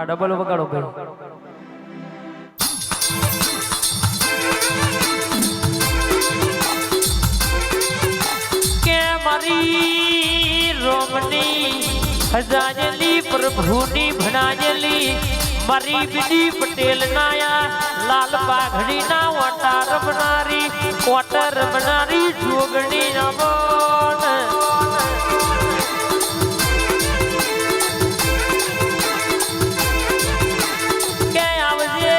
આ ડબલ વગાડો ભાઈ. કે મારી રોમની હજાજલી પ્રભુની ભણાજલી મારી બીજી પટેલ નાયા લાલ પાઘડી ના ઓટા રમનારી જોગણી નમોન કે આવજે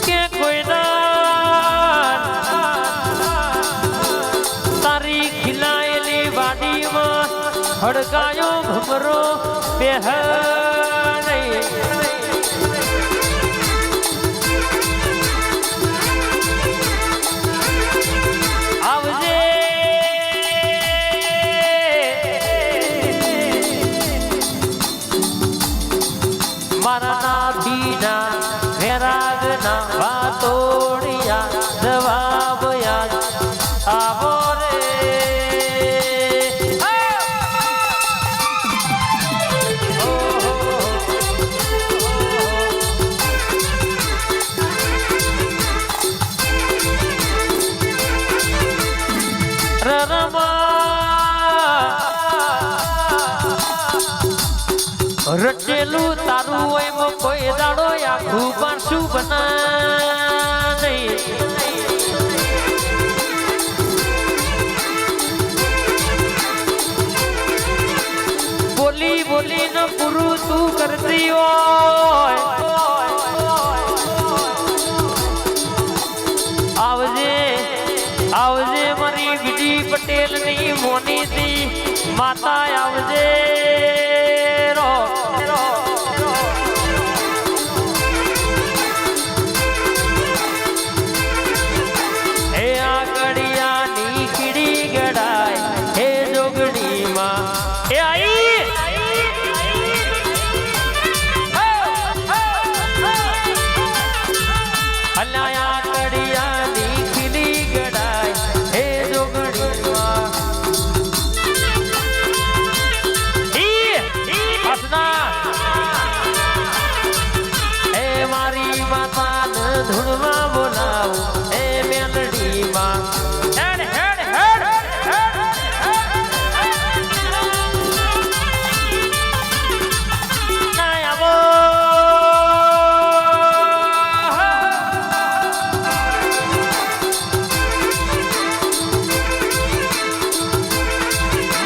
કે કોઈના તારી ખીલાયેલી વાડીમાં હડકાયો ભમરો બેહ આવજે મારા નાભીના વેરાગના વાતોડિયા જવાબ યાદ આવો રે રચેલું તારું હોય કોઈ દાડો આખું પાછું બના નહીં બોલી બોલી ન પૂરું તું કરતી હોય આવજે આવજે મારી બીજી પટેલ ની મોની થી માતા આવજે ધૂળમાં બોલાવું એ મેલડીમાં હેડ હેડ હેડ ના આવો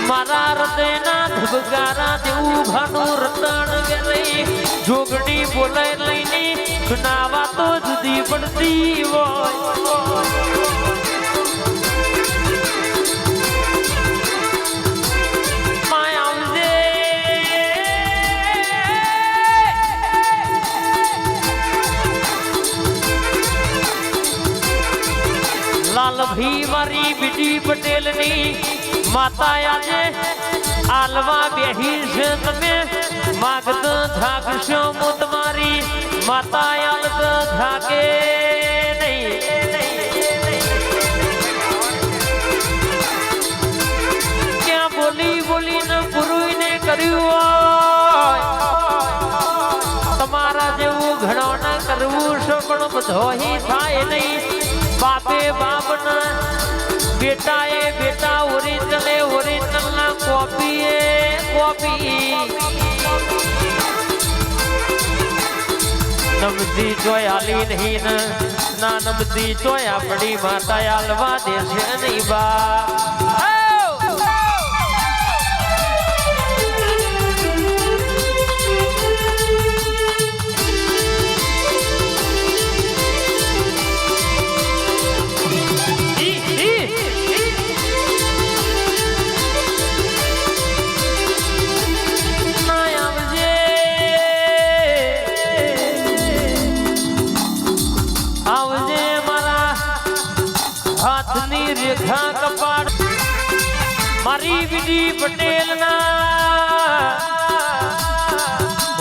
મારા હૃદયના ધબકારા જેવું ભાનું રતન ગઈ જોગણી બોલાય લઈને સુનાવા તો જુદી પડતી હોય માય આવજે લાલભી મારી બીજી પટેલની માતા આજે આલવા બેહી છે તમે માગત થાકશો મો તમારી માતા યાદ થાકે નહીં ક્યાં બોલી બોલીને પુરુઈને કર્યું તમારા જેવું ઘણો ન કરવું છે પણ બધોહી થાય નહીં બાપે બાપના બેટાએ બેટા ઓરિજિનલ ના કોપી નમતી જોય આલી નહીં ના નમતી જોય આપણી માતા આલવા દેશે નહીં બા હાથની રેખા કપાળ મારી બીજી પટેલ ના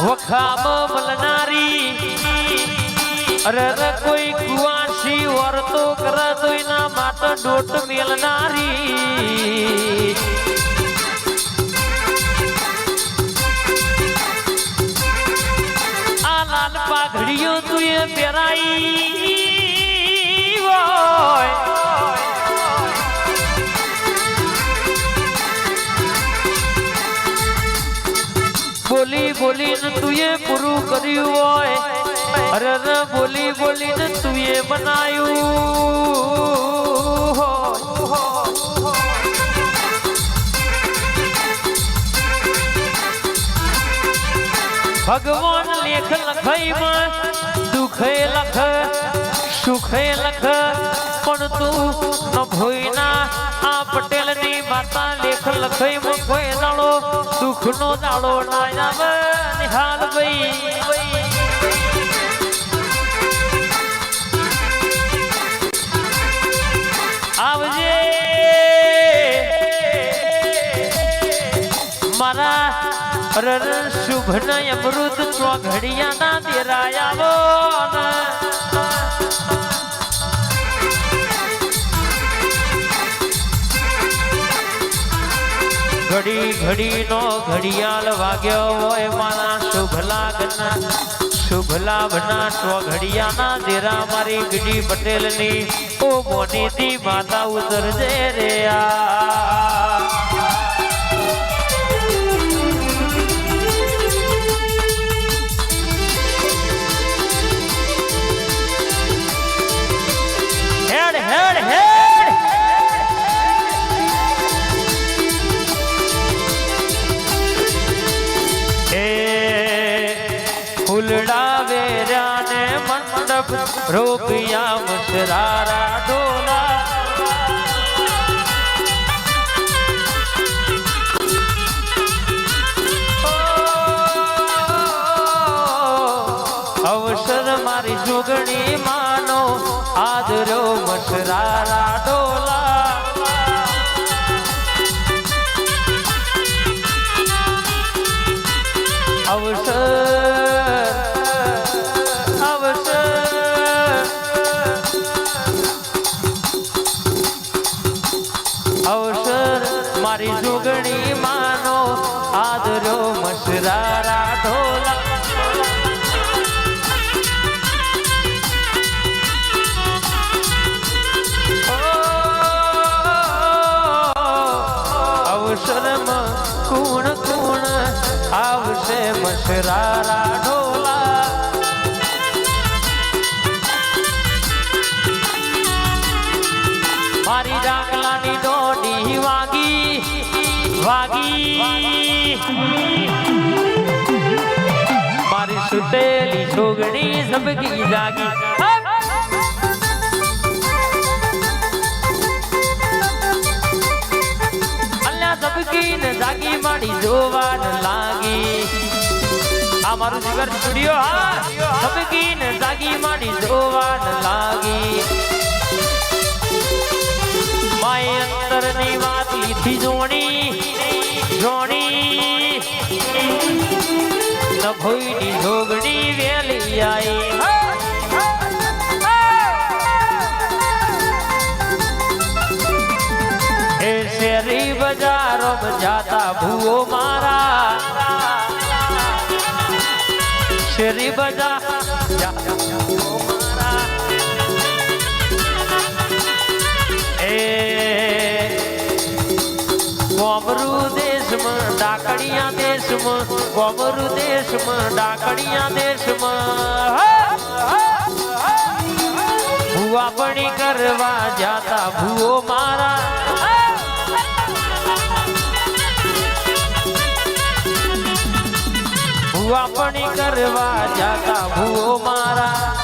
વખામાં મલનારી અરે કોઈ કુવા ડોશી વર્તો કરે તો એના માટે ડોટ મેલનારી આ લાલ પાઘડીઓ તું એ પહેરાઈ હોય બોલી બોલીને તું એ પૂરું કર્યું હોય અરે બોલી બોલીને તું એ બનાયું ભગવાન લેખ લખાઈમાં દુખે લખ સુખે લખ પણ તું ન ભોયના આ પટેલ ની માતા લેખ લખાઈમાં કોઈ દાડો દુઃખ નો દાડો ના આવે નિહાલ ભાઈ આવજે મારા શુભ ન અમૃત ચોઘડિયા ના દેરાયાવો ઘડી ઘડી નો ઘડિયાળ વાગ્યો હોય મારા શુભ લાભના ચોઘડિયા ના દેરા મારી ગીડી પટેલ ની ઓ મોની દી માતા ઉતરજે રે રોપિયા મસરારા ડોલા અવસર મારી જોગણી માનો આદરો મસરારા ડોલા અવસર મારી જોગણી માનો આદરો મસરારા ઢોલા અવસરમાં કુણ કુણ આવશે મસરારા ઢોલા મારી ડાકલાની દોડી વાગી મારી સુતેલી છોગડી ઝબકી જાગી અલ્યા ઝબકી ને જાગી મારી જોવાન લાગી આ મારું જીગર સ્ટુડિયો હા ઝબકી ને જાગી મારી જોવાન લાગી માય અંતરની વાત લીધી જોણી ન ભોયની જોગણી વેલી આઈ એ શેરી બજારો જાતા ભૂવો મારા શેરી બજાર ગોમરૂ દેશમાં ડાકડિયા દેશમાં ગોમરૂ દેશમાં ડાકડિયા દેશમાં ભૂવા પણી કરવા જાતા ભૂવો મારા ભૂવા પણી કરવા જાતા ભૂવો મારા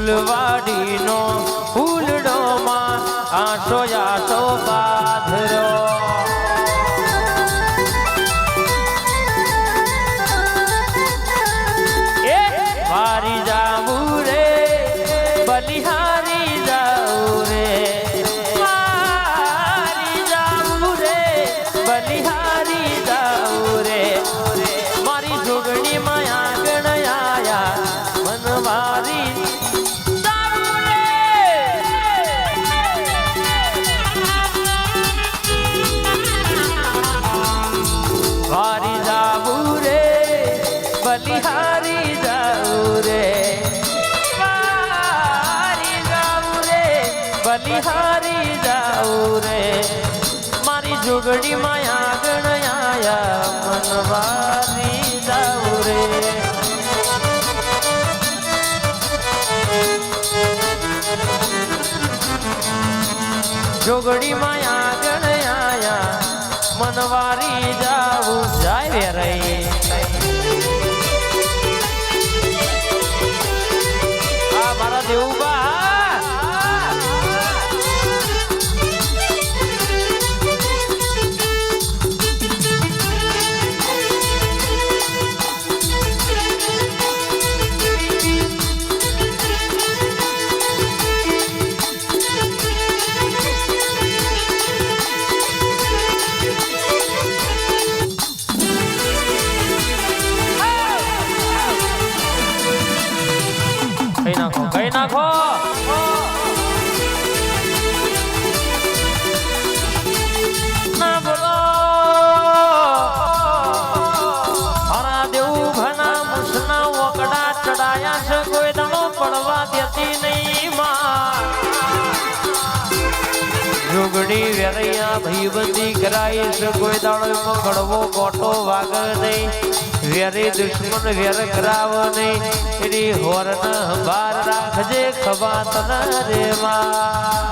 ફૂલવાડીનો ફૂલડોમાં આશો આશો પાથરો એ મારી જાવું રે બલિહારી જાવું રે મારી જાવું રે બલિહારી જાવું રે મારી જોગણી માં આગળ આયા મનવારી વારી જાવું રે બલિહારી જાવું રે વારી જાવું રે બલિહારી જાવું રે મારી જોગડી માં આગળ આયા મનવારી જાવું રે જોગડી માં આગળ આયા મનવારી જાવું જાય રે આ મારા દેવબા કઈ નાખો ના બોલો મારા દેવું ઘણા મુસના ઓકડા ચડાયા છે કોઈ દાણો પડવા દેતી નહીં માં જોગડી વેરૈયા ભાઈબંધી કરાઈ છે કોઈ દાણો એમાં કડવો ગોટો વાગ નહીં વેરી દુશ્મન વેર કરાવ નહીં એની હોરન બાર રાખજે ખબાત ન રેવા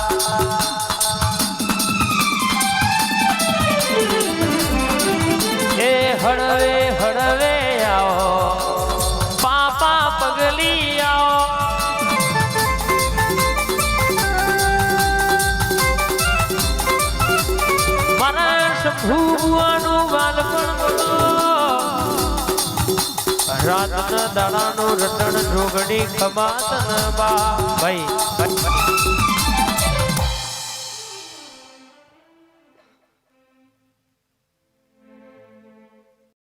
એ હળવે હળવે આવો પાપા પગલી આવો મારા શંભુવાનું બાલપણ રાતના દાડાનું રટણ જોગડી ખમાત ન બા ભાઈ